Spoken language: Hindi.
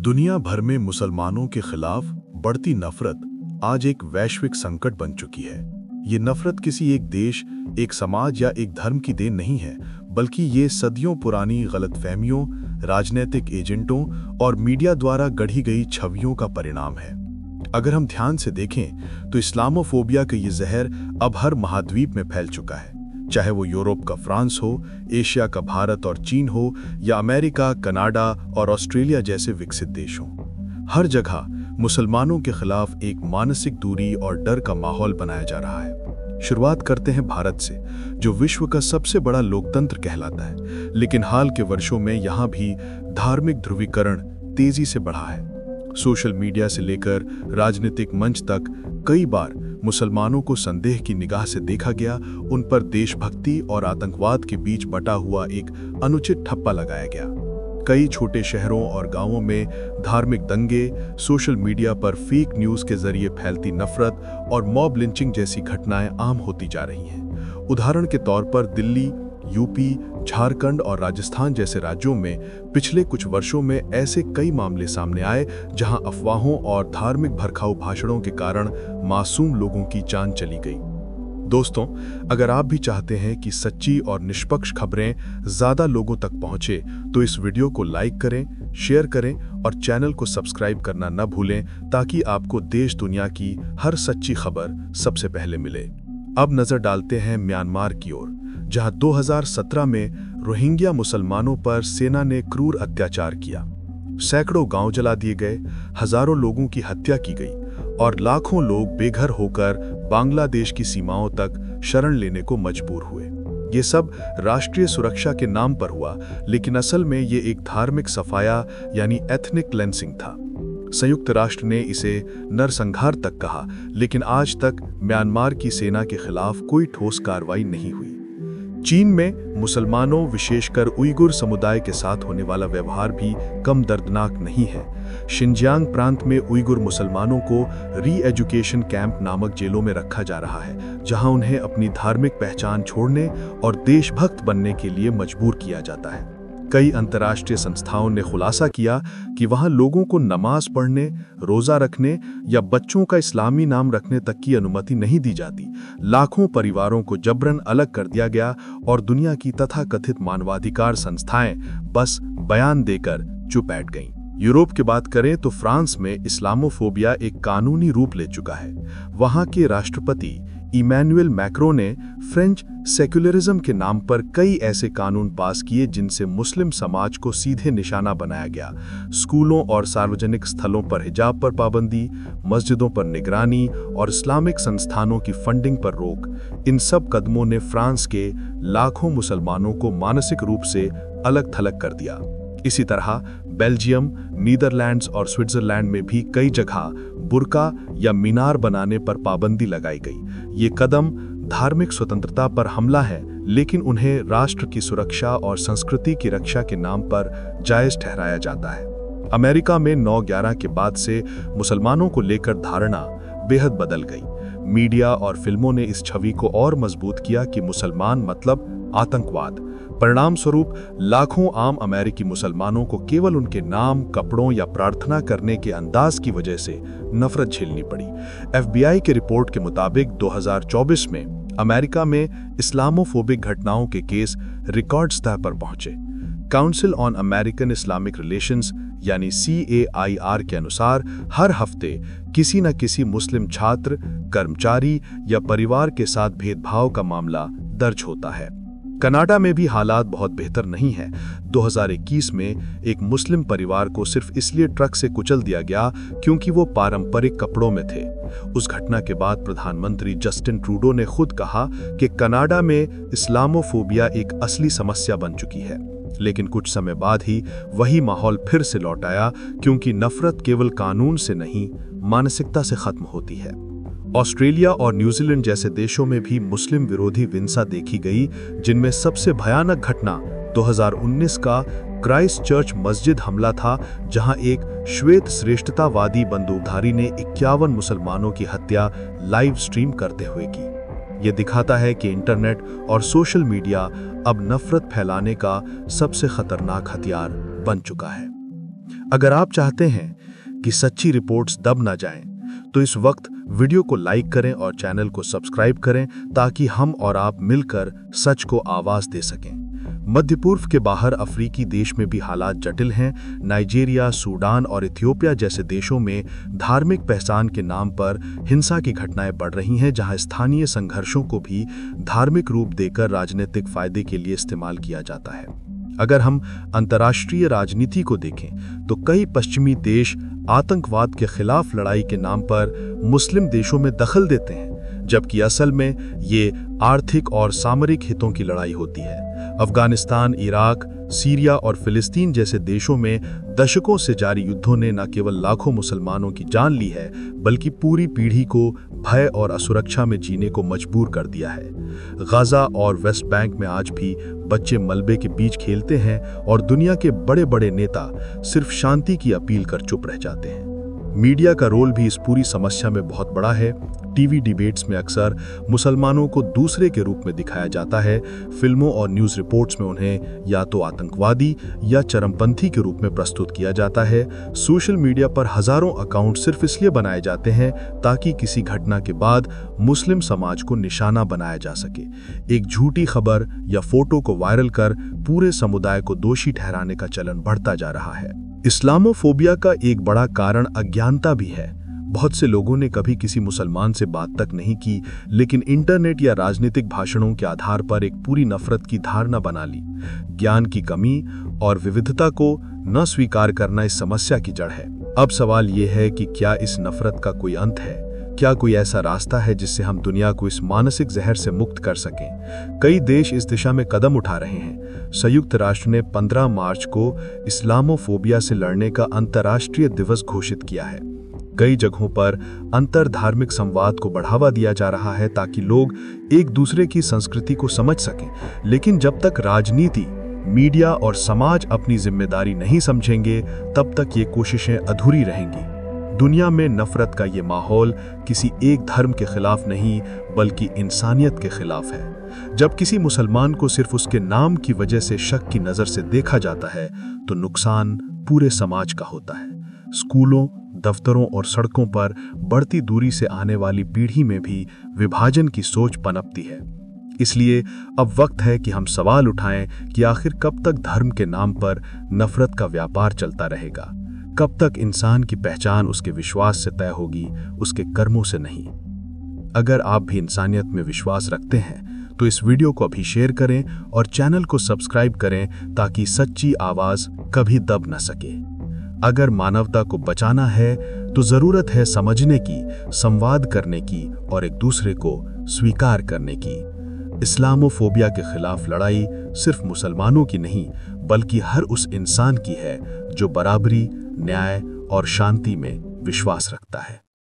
दुनिया भर में मुसलमानों के खिलाफ बढ़ती नफरत आज एक वैश्विक संकट बन चुकी है। ये नफरत किसी एक देश, एक समाज या एक धर्म की देन नहीं है, बल्कि ये सदियों पुरानी गलतफहमियों, राजनीतिक एजेंटों और मीडिया द्वारा गढ़ी गई छवियों का परिणाम है। अगर हम ध्यान से देखें तो इस्लामोफोबिया का ये जहर अब हर महाद्वीप में फैल चुका है, चाहे वो यूरोप का फ्रांस हो, एशिया का भारत और चीन हो, या अमेरिका, कनाडा और ऑस्ट्रेलिया जैसे विकसित देश हों। हर जगह मुसलमानों के खिलाफ एक मानसिक दूरी और डर का माहौल बनाया जा रहा है। शुरुआत करते हैं भारत से, जो विश्व का सबसे बड़ा लोकतंत्र कहलाता है, लेकिन हाल के वर्षों में यहाँ भी धार्मिक ध्रुवीकरण तेजी से बढ़ा है। सोशल मीडिया से लेकर राजनीतिक मंच तक कई बार मुसलमानों को संदेह की निगाह से देखा गया, उन पर देशभक्ति और आतंकवाद के बीच बटा हुआ एक अनुचित ठप्पा लगाया गया। कई छोटे शहरों और गांवों में धार्मिक दंगे, सोशल मीडिया पर फेक न्यूज़ के जरिए फैलती नफरत और मॉब लिंचिंग जैसी घटनाएं आम होती जा रही हैं। उदाहरण के तौर पर दिल्ली, यूपी, झारखंड और राजस्थान जैसे राज्यों में पिछले कुछ वर्षों में ऐसे कई मामले सामने आए जहां अफवाहों और धार्मिक भड़काऊ भाषणों के कारण मासूम लोगों की जान चली गई। दोस्तों, अगर आप भी चाहते हैं कि सच्ची और निष्पक्ष खबरें ज्यादा लोगों तक पहुंचे, तो इस वीडियो को लाइक करें, शेयर करें और चैनल को सब्सक्राइब करना न भूलें, ताकि आपको देश दुनिया की हर सच्ची खबर सबसे पहले मिले। अब नजर डालते हैं म्यांमार की ओर, जहां 2017 में रोहिंग्या मुसलमानों पर सेना ने क्रूर अत्याचार किया। सैकड़ों गांव जला दिए गए, हजारों लोगों की हत्या की गई और लाखों लोग बेघर होकर बांग्लादेश की सीमाओं तक शरण लेने को मजबूर हुए। ये सब राष्ट्रीय सुरक्षा के नाम पर हुआ, लेकिन असल में ये एक धार्मिक सफाया यानी एथनिक क्लेंसिंग था। संयुक्त राष्ट्र ने इसे नरसंहार तक कहा, लेकिन आज तक म्यांमार की सेना के खिलाफ कोई ठोस कार्रवाई नहीं हुई। चीन में मुसलमानों, विशेषकर उइगुर समुदाय के साथ होने वाला व्यवहार भी कम दर्दनाक नहीं है। शिनजियांग प्रांत में उइगुर मुसलमानों को री एजुकेशन कैंप नामक जेलों में रखा जा रहा है, जहां उन्हें अपनी धार्मिक पहचान छोड़ने और देशभक्त बनने के लिए मजबूर किया जाता है। कई अंतर्राष्ट्रीय संस्थाओं ने खुलासा किया कि वहां लोगों को नमाज पढ़ने, रोजा रखने या बच्चों का इस्लामी नाम रखने तक की अनुमति नहीं दी जाती। लाखों परिवारों को जबरन अलग कर दिया गया और दुनिया की तथाकथित मानवाधिकार संस्थाएं बस बयान देकर चुप बैठ गईं। यूरोप की बात करें तो फ्रांस में इस्लामोफोबिया एक कानूनी रूप ले चुका है। वहां के राष्ट्रपति इमैनुअल मैक्रो ने फ्रेंच सेक्युलरिज्म के नाम पर कई ऐसे कानून पास किए जिनसे मुस्लिम समाज को सीधे निशाना बनाया गया। स्कूलों और सार्वजनिक स्थलों पर हिजाब पर पाबंदी, मस्जिदों पर निगरानी और इस्लामिक संस्थानों की फंडिंग पर रोक, इन सब कदमों ने फ्रांस के लाखों मुसलमानों को मानसिक रूप से अलग थलग कर दिया। इसी तरह बेल्जियम, नीदरलैंड्स और स्विट्जरलैंड में भी कई जगह बुर्का या मीनार बनाने पर पाबंदी लगाई गई। ये कदम धार्मिक स्वतंत्रता पर हमला है, लेकिन उन्हें राष्ट्र की सुरक्षा और संस्कृति की रक्षा के नाम पर जायज ठहराया जाता है। अमेरिका में 9/11 के बाद से मुसलमानों को लेकर धारणा बेहद बदल गई। मीडिया और फिल्मों ने इस छवि को और मजबूत किया कि मुसलमान मतलब आतंकवाद। परिणाम स्वरूप लाखों आम अमेरिकी मुसलमानों को केवल उनके नाम, कपड़ों या प्रार्थना करने के अंदाज की वजह से नफरत झेलनी पड़ी। FBI की रिपोर्ट के मुताबिक 2024 में अमेरिका में इस्लामोफोबिक घटनाओं के केस रिकॉर्ड स्तर पर पहुंचे। Council on American Islamic relations यानी CAIR के अनुसार हर हफ्ते किसी न किसी मुस्लिम छात्र, कर्मचारी या परिवार के साथ भेदभाव का मामला दर्ज होता है। कनाडा में भी हालात बहुत बेहतर नहीं है। 2021 में एक मुस्लिम परिवार को सिर्फ इसलिए ट्रक से कुचल दिया गया क्योंकि वो पारंपरिक कपड़ों में थे। उस घटना के बाद प्रधानमंत्री जस्टिन ट्रूडो ने खुद कहा कि कनाडा में इस्लामोफोबिया एक असली समस्या बन चुकी है। लेकिन कुछ समय बाद ही वही माहौल फिर से लौट आया, क्योंकि नफरत केवल कानून से नहीं, मानसिकता से खत्म होती है। ऑस्ट्रेलिया और न्यूजीलैंड जैसे देशों में भी मुस्लिम विरोधी हिंसा देखी गई, जिनमें सबसे भयानक घटना 2019 का क्राइस्ट चर्च मस्जिद हमला था, जहां एक श्वेत श्रेष्ठतावादी बंदूकधारी ने 51 मुसलमानों की हत्या लाइव स्ट्रीम करते हुए की। ये दिखाता है कि इंटरनेट और सोशल मीडिया अब नफरत फैलाने का सबसे खतरनाक हथियार बन चुका है। अगर आप चाहते हैं कि सच्ची रिपोर्ट्स दब ना जाएं, तो इस वक्त वीडियो को लाइक करें और चैनल को सब्सक्राइब करें ताकि हम और आप मिलकर सच को आवाज दे सकें। मध्य पूर्व के बाहर अफ्रीकी देश में भी हालात जटिल हैं। नाइजीरिया, सूडान और इथियोपिया जैसे देशों में धार्मिक पहचान के नाम पर हिंसा की घटनाएं बढ़ रही हैं, जहां स्थानीय संघर्षों को भी धार्मिक रूप देकर राजनीतिक फायदे के लिए इस्तेमाल किया जाता है। अगर हम अंतर्राष्ट्रीय राजनीति को देखें तो कई पश्चिमी देश आतंकवाद के खिलाफ लड़ाई के नाम पर मुस्लिम देशों में दखल देते हैं, जबकि असल में ये आर्थिक और सामरिक हितों की लड़ाई होती है। अफगानिस्तान, इराक, सीरिया और फिलिस्तीन जैसे देशों में दशकों से जारी युद्धों ने न केवल लाखों मुसलमानों की जान ली है, बल्कि पूरी पीढ़ी को भय और असुरक्षा में जीने को मजबूर कर दिया है। गाजा और वेस्ट बैंक में आज भी बच्चे मलबे के बीच खेलते हैं और दुनिया के बड़े बड़े नेता सिर्फ शांति की अपील कर चुप रह जाते हैं। मीडिया का रोल भी इस पूरी समस्या में बहुत बड़ा है। टीवी डिबेट्स में अक्सर मुसलमानों को दूसरे के रूप में दिखाया जाता है। फिल्मों और न्यूज़ रिपोर्ट्स में उन्हें या तो आतंकवादी या चरमपंथी के रूप में प्रस्तुत किया जाता है। सोशल मीडिया पर हजारों अकाउंट सिर्फ इसलिए बनाए जाते हैं ताकि किसी घटना के बाद मुस्लिम समाज को निशाना बनाया जा सके। एक झूठी खबर या फोटो को वायरल कर पूरे समुदाय को दोषी ठहराने का चलन बढ़ता जा रहा है। इस्लामोफोबिया का एक बड़ा कारण अज्ञानता भी है। बहुत से लोगों ने कभी किसी मुसलमान से बात तक नहीं की, लेकिन इंटरनेट या राजनीतिक भाषणों के आधार पर एक पूरी नफरत की धारणा बना ली। ज्ञान की कमी और विविधता को न स्वीकार करना इस समस्या की जड़ है। अब सवाल यह है कि क्या इस नफरत का कोई अंत है? क्या कोई ऐसा रास्ता है जिससे हम दुनिया को इस मानसिक जहर से मुक्त कर सकें? कई देश इस दिशा में कदम उठा रहे हैं। संयुक्त राष्ट्र ने 15 मार्च को इस्लामोफोबिया से लड़ने का अंतर्राष्ट्रीय दिवस घोषित किया है। कई जगहों पर अंतर धार्मिक संवाद को बढ़ावा दिया जा रहा है ताकि लोग एक दूसरे की संस्कृति को समझ सकें। लेकिन जब तक राजनीति, मीडिया और समाज अपनी जिम्मेदारी नहीं समझेंगे, तब तक ये कोशिशें अधूरी रहेंगी। दुनिया में नफरत का ये माहौल किसी एक धर्म के खिलाफ नहीं, बल्कि इंसानियत के खिलाफ है। जब किसी मुसलमान को सिर्फ उसके नाम की वजह से शक की नजर से देखा जाता है, तो नुकसान पूरे समाज का होता है। स्कूलों, दफ्तरों और सड़कों पर बढ़ती दूरी से आने वाली पीढ़ी में भी विभाजन की सोच पनपती है। इसलिए अब वक्त है कि हम सवाल उठाएं कि आखिर कब तक धर्म के नाम पर नफरत का व्यापार चलता रहेगा? कब तक इंसान की पहचान उसके विश्वास से तय होगी, उसके कर्मों से नहीं? अगर आप भी इंसानियत में विश्वास रखते हैं तो इस वीडियो को अभी शेयर करें और चैनल को सब्सक्राइब करें ताकि सच्ची आवाज कभी दब न सके। अगर मानवता को बचाना है तो जरूरत है समझने की, संवाद करने की और एक दूसरे को स्वीकार करने की। इस्लामोफोबिया के खिलाफ लड़ाई सिर्फ मुसलमानों की नहीं, बल्कि हर उस इंसान की है जो बराबरी, न्याय और शांति में विश्वास रखता है।